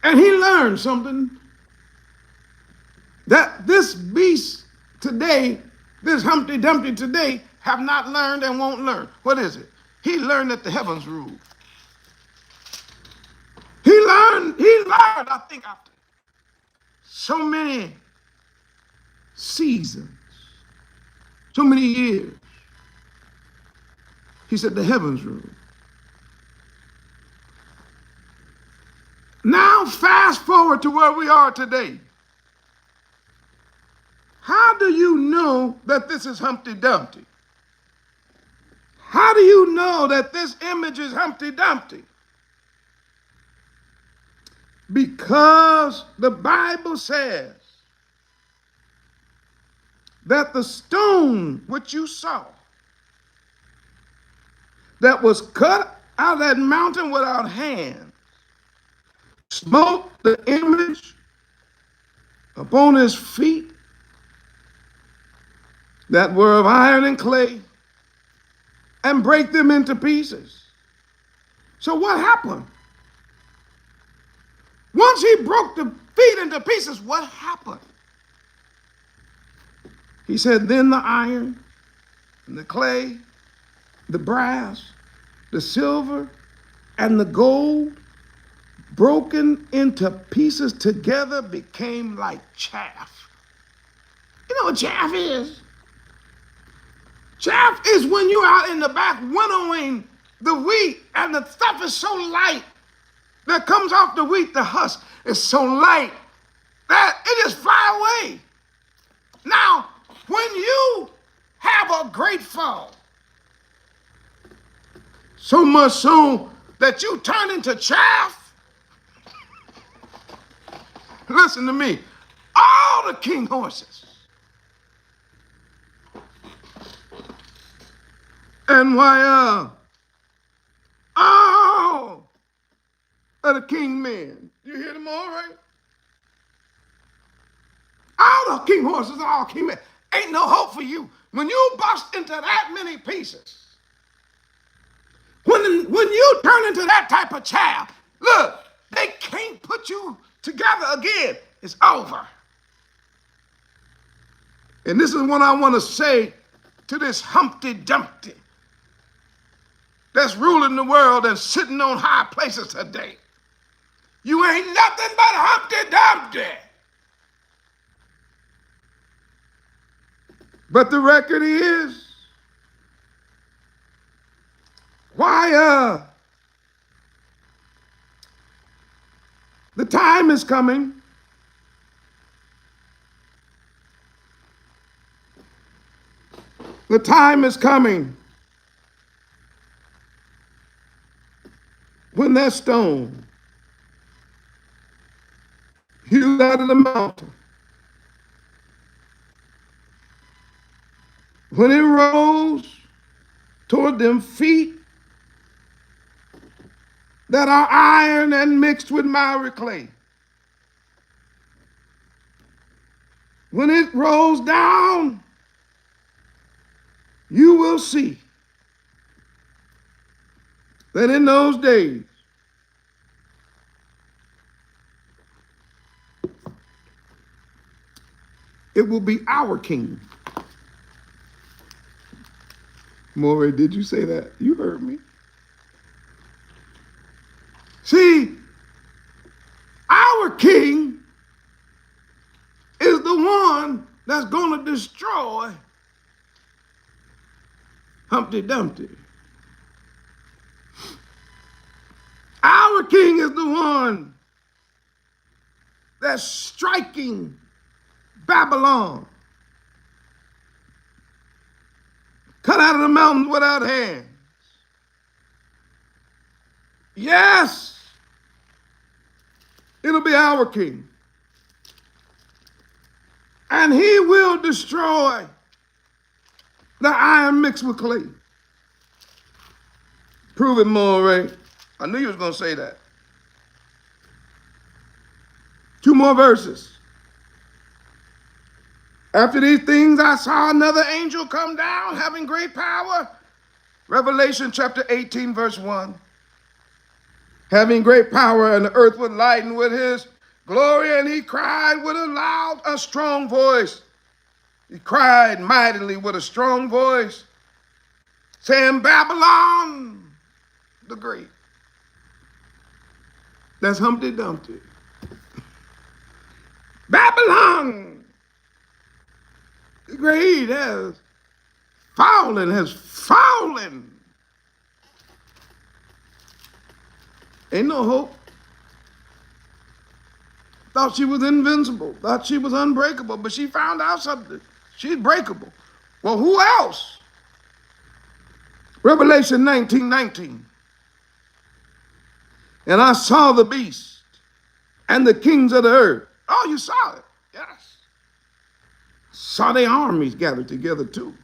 And he learned something that this beast today, this Humpty Dumpty today, have not learned and won't learn. What is it? He learned that the heavens rule. He learned, I think, after so many seasons, so many years, he said the heavens rule. Now fast forward to where we are today. How do you know that this is Humpty Dumpty? How do you know that this image is Humpty Dumpty? Because the Bible says that the stone which you saw that was cut out of that mountain without hands smote the image upon his feet that were of iron and clay and break them into pieces. So what happened? Once he broke the feet into pieces, what happened? He said, then the iron and the clay, the brass, the silver, and the gold, broken into pieces together, became like chaff. You know what chaff is? Chaff is when you're out in the back winnowing the wheat and the stuff is so light that comes off the wheat, the husk is so light that it just fly away. Now, when you have a great fall, so much so that you turn into chaff, listen to me, all the king horses and all of the king men, you hear them all right? All the king horses and all king men, ain't no hope for you. When you bust into that many pieces, when you turn into that type of chaff, look, they can't put you together again. It's over. And this is what I want to say to this Humpty Dumpty that's ruling the world and sitting on high places today. You ain't nothing but Humpty Dumpty. But the record is, why the time is coming the time is coming when that stone hewed out of the mountain, when it rose toward them feet that are iron and mixed with miry clay, when it rolls down, you will see that in those days, it will be our king. Morey, did you say that? You heard me. king is the one that's going to destroy Humpty Dumpty. Our king is the one that's striking Babylon, cut out of the mountains without hands. Yes, it'll be our king. And he will destroy the iron mixed with clay. Prove it more, Ray. I knew you was going to say that. 2 more verses. After these things, I saw another angel come down, having great power. Revelation chapter 18, verse 1. Having great power, and the earth was lightened with his glory, and he cried with a strong voice. He cried mightily with a strong voice, saying, Babylon the Great. That's Humpty Dumpty. Babylon the Great has fallen. Ain't no hope. Thought she was invincible, thought she was unbreakable, but she found out something. She's breakable. Well, who else? Revelation 19:19. And I saw the beast and the kings of the earth. Oh, you saw it? Yes. Saw their armies gathered together too,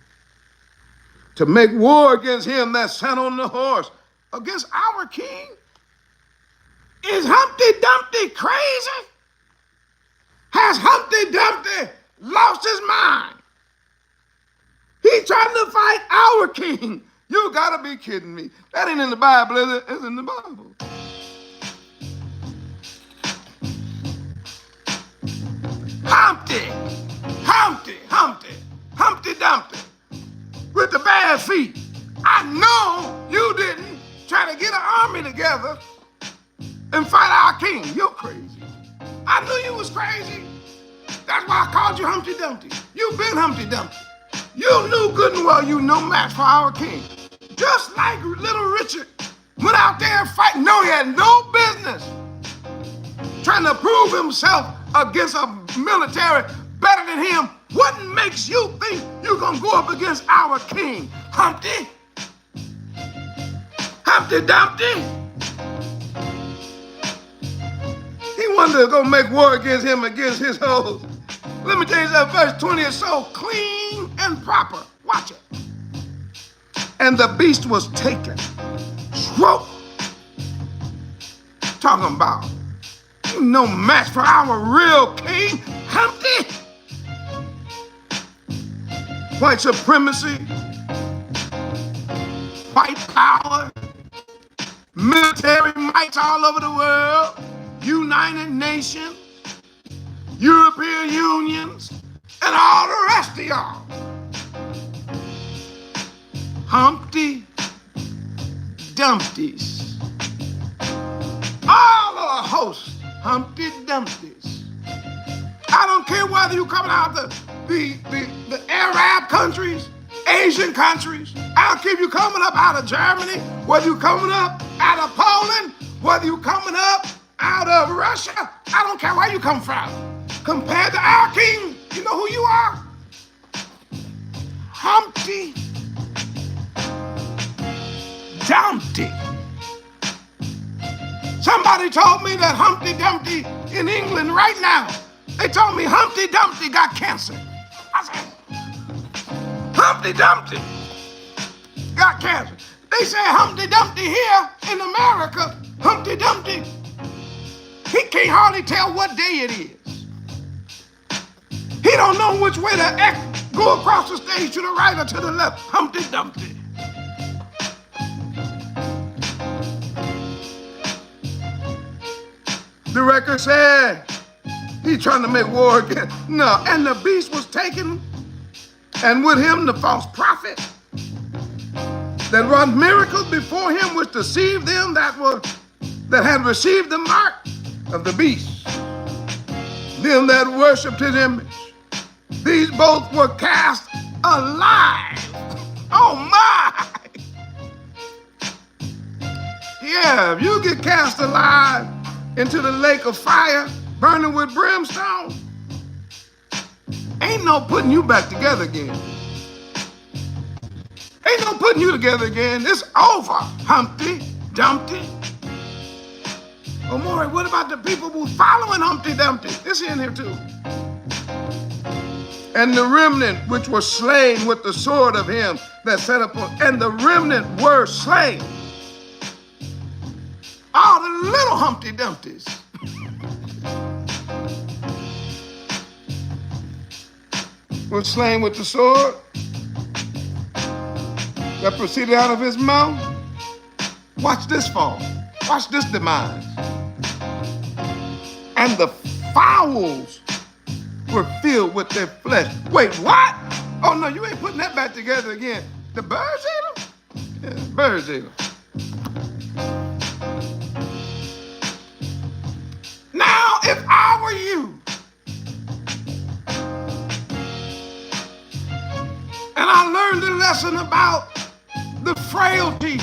to make war against him that sat on the horse, against our king. Is Humpty Dumpty crazy? Has Humpty Dumpty lost his mind? He's trying to fight our king. You gotta be kidding me. That ain't in the Bible, is it? It's in the Bible. Humpty Dumpty with the bad feet. I know you didn't try to get an army together and fight our king. You're crazy. I knew you was crazy. That's why I called you Humpty Dumpty. You've been Humpty Dumpty. You knew good and well you no match for our king. Just like little Richard went out there and fight. No, he had no business trying to prove himself against a military better than him. What makes you think you're going to go up against our king, Humpty? Humpty Dumpty? He wanted to go make war against him, against his hoes. Let me tell you something, verse 20 is so clean and proper. Watch it. And the beast was taken. Swoop. Talking about no match for our real king, Humpty. White supremacy, white power, military might all over the world, United Nations, European unions, and all the rest of y'all. Humpty Dumpties. All of the hosts, Humpty Dumpties. I don't care whether you coming out the Arab countries, Asian countries. I don't care if you coming up out of Germany, whether you coming up out of Poland, whether you coming up out of Russia. I don't care where you come from. Compared to our king, you know who you are? Humpty Dumpty. Somebody told me that Humpty Dumpty in England right now, they told me Humpty Dumpty got cancer. I said, Humpty Dumpty got cancer. They say Humpty Dumpty here in America, Humpty Dumpty, he can't hardly tell what day it is. He don't know which way to go across the stage, to the right or to the left. Humpty Dumpty. The record said he's trying to make war again. No, and the beast was taken, and with him the false prophet that wrought miracles before him, which deceived them that had received the mark of the beast them that worshiped his image. These both were cast alive. Oh my! Yeah, if you get cast alive into the lake of fire, burning with brimstone, ain't no putting you back together again. Ain't no putting you together again. It's over, Humpty Dumpty. Oh, Maury, what about the people who following Humpty Dumpty? It's in here too. And the remnant which were slain with the sword of him that sat upon, and the remnant were slain. All the little Humpty Dumpties. were slain with the sword that proceeded out of his mouth. Watch this fall. Watch this demise. And the fowls were filled with their flesh. Wait, what? Oh no, you ain't putting that back together again. The birds ate them? Yeah, birds ate them. Now, if I were you, and I learned a lesson about the frailty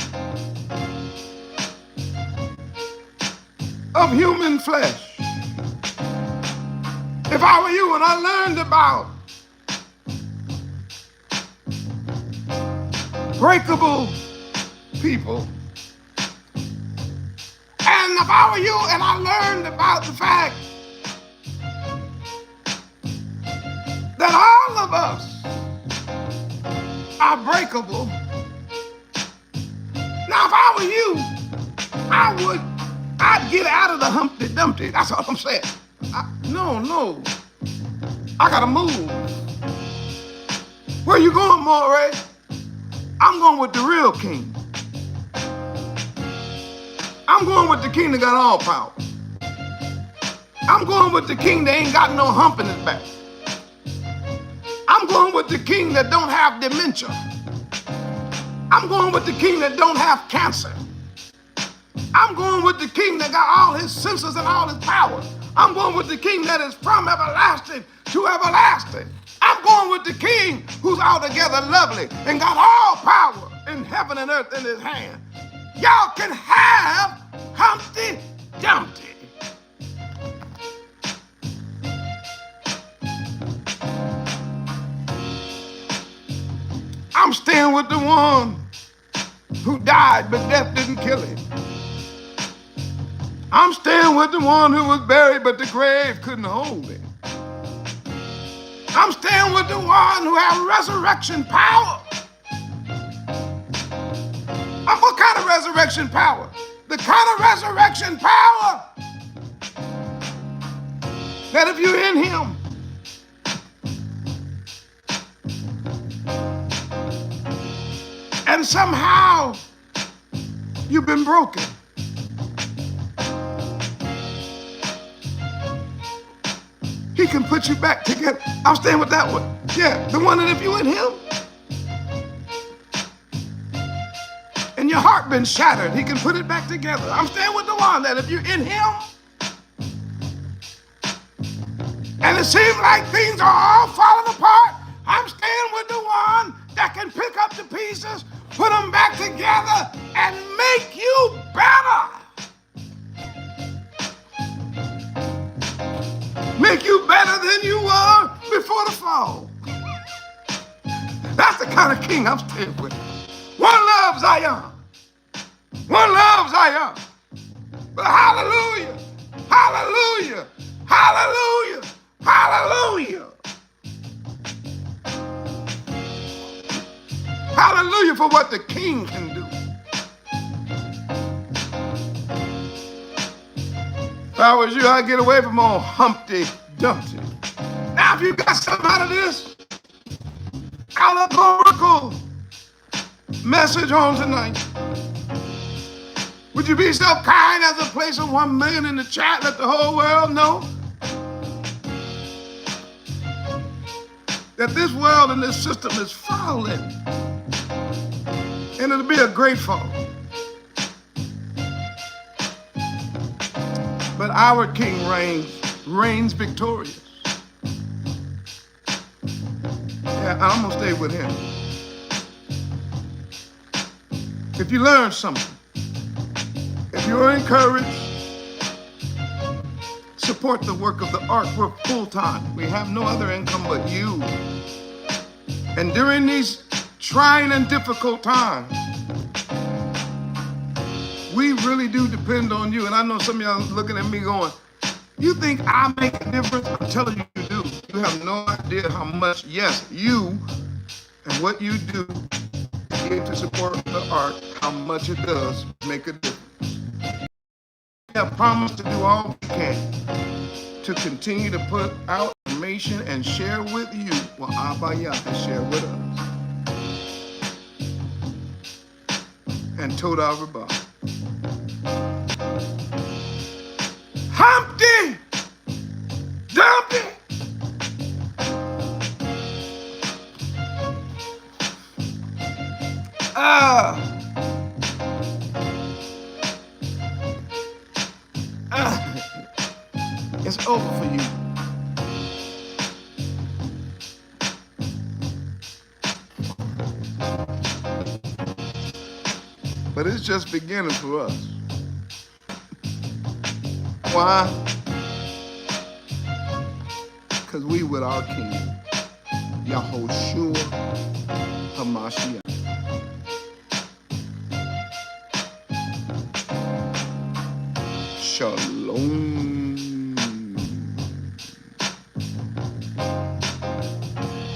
of human flesh. If I were you and I learned about breakable people, and if I were you and I learned about the fact that all of us are breakable, now if I were you, I'd get out of the Humpty Dumpty. That's all I'm saying. No. I gotta move. Where you going, Moray? I'm going with the real king. I'm going with the king that got all power. I'm going with the king that ain't got no hump in his back. I'm going with the king that don't have dementia. I'm going with the king that don't have cancer. I'm going with the king that got all his senses and all his power. I'm going with the king that is from everlasting to everlasting. I'm going with the king who's altogether lovely and got all power in heaven and earth in his hand. Y'all can have Humpty Dumpty. I'm staying with the one who died, but death didn't kill him. I'm staying with the one who was buried, but the grave couldn't hold him. I'm staying with the one who had resurrection power. What kind of resurrection power? The kind of resurrection power that if you're in him, and somehow you've been broken, he can put you back together. I'm staying with that one. Yeah, the one that if you in him and your heart been shattered, he can put it back together. I'm staying with the one that if you're in him and it seems like things are all falling apart, I'm staying with the one that can pick up the pieces, put them back together, and make you better. Make you better than you were before the fall. That's the kind of king I'm staying with. One loves Zion. One loves Zion. But hallelujah, hallelujah, hallelujah, hallelujah. Hallelujah for what the king can do. If I was you, I'd get away from old Humpty Dumpty. Now, if you got something out of this allegorical message on tonight, would you be so kind as to place a 1 million in the chat, let the whole world know that this world and this system is falling, and it'll be a great fall. But our king reigns reigns victorious. Yeah, I'm gonna stay with him. If you learn something, if you're encouraged, support the work of the ARK. We're full-time. We have no other income but you. And during these trying and difficult times, we really do depend on you. And I know some of y'all looking at me going, you think I make a difference? I'm telling you, you do. You have no idea how much, yes, you and what you do to support the ARK, how much it does make a difference. We have promised to do all we can to continue to put out information and share with you what Abba Yah has shared with us. And Toda Rabah. Humpty Dumpty. It's over for you. But it's just beginning for us. Why? Because we with our King, Yahushua HaMashiach.